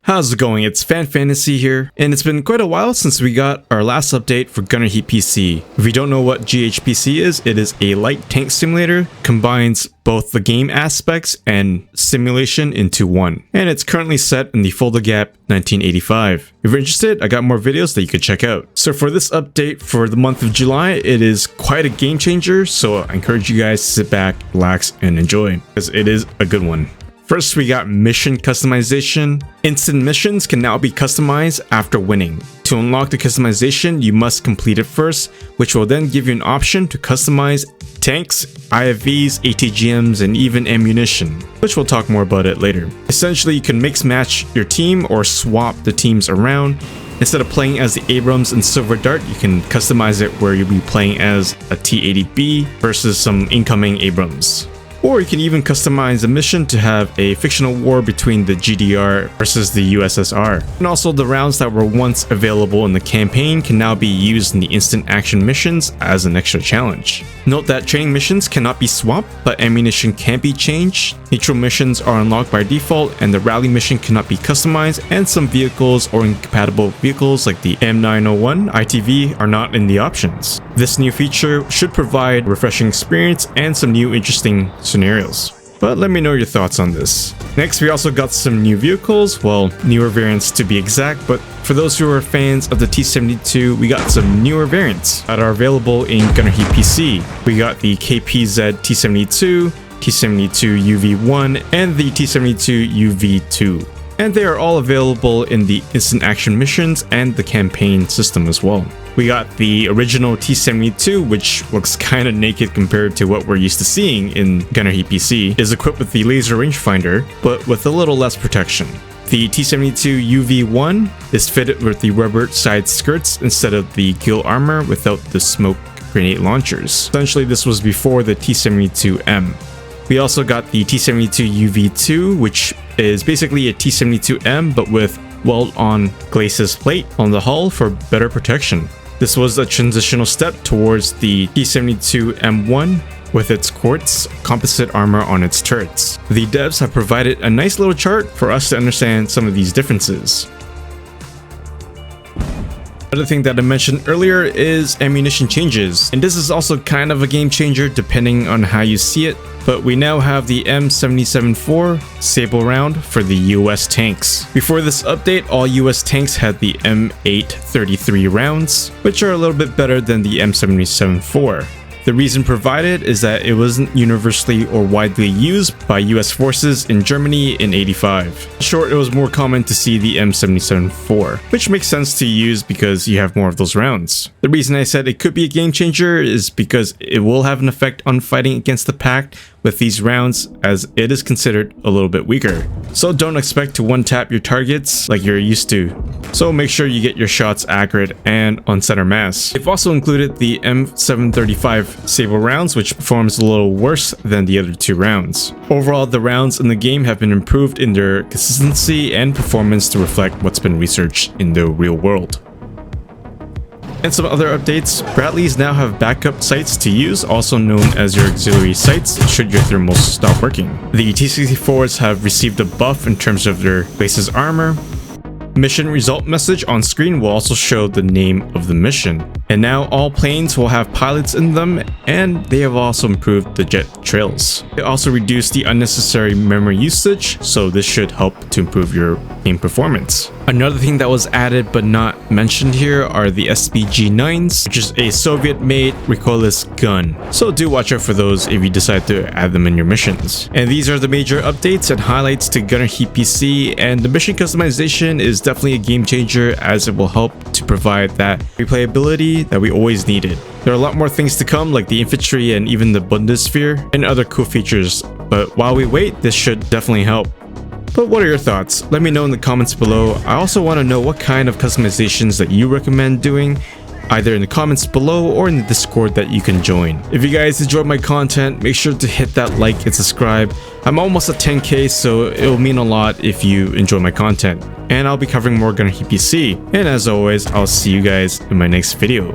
How's it going? It's Fan Fantasy here, and it's been quite a while since we got our last update for Gunner Heat PC. If you don't know what GHPC is, it is a light tank simulator, combines both the game aspects and simulation into one, and it's currently set in the Folder Gap 1985. If you're interested, I got more videos that you could check out. So for this update for the month of July, it is quite a game changer, so I encourage you guys to sit back, relax, and enjoy, because it is a good one. First, we got mission customization. Instant missions can now be customized after winning. To unlock the customization, you must complete it first, which will then give you an option to customize tanks, IFVs, ATGMs, and even ammunition, which we'll talk more about it later. Essentially, you can mix match your team or swap the teams around. Instead of playing as the Abrams and Silver Dart, you can customize it where you'll be playing as a T-80B versus some incoming Abrams. Or you can even customize a mission to have a fictional war between the GDR versus the USSR. And also the rounds that were once available in the campaign can now be used in the instant action missions as an extra challenge. Note that training missions cannot be swapped, but ammunition can be changed. Neutral missions are unlocked by default, and the rally mission cannot be customized, and some vehicles or incompatible vehicles like the M901 ITV are not in the options. This new feature should provide a refreshing experience and some new interesting scenarios. But let me know your thoughts on this. Next, we also got some new vehicles, well, newer variants to be exact, but for those who are fans of the T-72, we got some newer variants that are available in Gunner Heat PC. We got the KPZ T-72, T-72 UV1, and the T-72 UV2. And they are all available in the instant action missions and the campaign system as well. We got the original T-72, which looks kinda naked compared to what we're used to seeing in Gunner Heat PC, is equipped with the laser rangefinder, but with a little less protection. The T-72 UV1 is fitted with the rubber side skirts instead of the gill armor without the smoke grenade launchers. Essentially, this was before the T-72M. We also got the T-72 UV2, which is basically a T-72M but with weld-on glacis plate on the hull for better protection. This was a transitional step towards the T-72M1 with its quartz composite armor on its turrets. The devs have provided a nice little chart for us to understand some of these differences. Another thing that I mentioned earlier is ammunition changes, and this is also kind of a game changer depending on how you see it, but we now have the M77-4 Sable round for the US tanks. Before this update, all US tanks had the M833 rounds, which are a little bit better than the M77-4. The reason provided is that it wasn't universally or widely used by US forces in Germany in '85. In short, it was more common to see the M77-4, which makes sense to use because you have more of those rounds. The reason I said it could be a game changer is because it will have an effect on fighting against the Pact with these rounds, as it is considered a little bit weaker. So don't expect to one-tap your targets like you're used to. So make sure you get your shots accurate and on center mass. They've also included the M735 Sable rounds, which performs a little worse than the other two rounds. Overall, the rounds in the game have been improved in their consistency and performance to reflect what's been researched in the real world. And some other updates, Bradleys now have backup sights to use, also known as your auxiliary sights, should your thermals stop working. The T-64s have received a buff in terms of their glacis armor. Mission result message on screen will also show the name of the mission. And now all planes will have pilots in them, and they have also improved the jet trails. They also reduced the unnecessary memory usage, so this should help to improve your game performance. Another thing that was added but not mentioned here are the SPG-9s, which is a Soviet-made recoilless gun. So do watch out for those if you decide to add them in your missions. And these are the major updates and highlights to Gunner Heat PC, and the mission customization is definitely a game changer as it will help to provide that replayability that we always needed. There are a lot more things to come, like the infantry and even the Bundeswehr and other cool features, but while we wait, this should definitely help. But what are your thoughts? Let me know in the comments below. I also want to know what kind of customizations that you recommend doing, either in the comments below or in the Discord that you can join. If you guys enjoyed my content, make sure to hit that like and subscribe. I'm almost at 10k, so it'll mean a lot if you enjoy my content. And I'll be covering more Gunner Heat PC. And as always, I'll see you guys in my next video.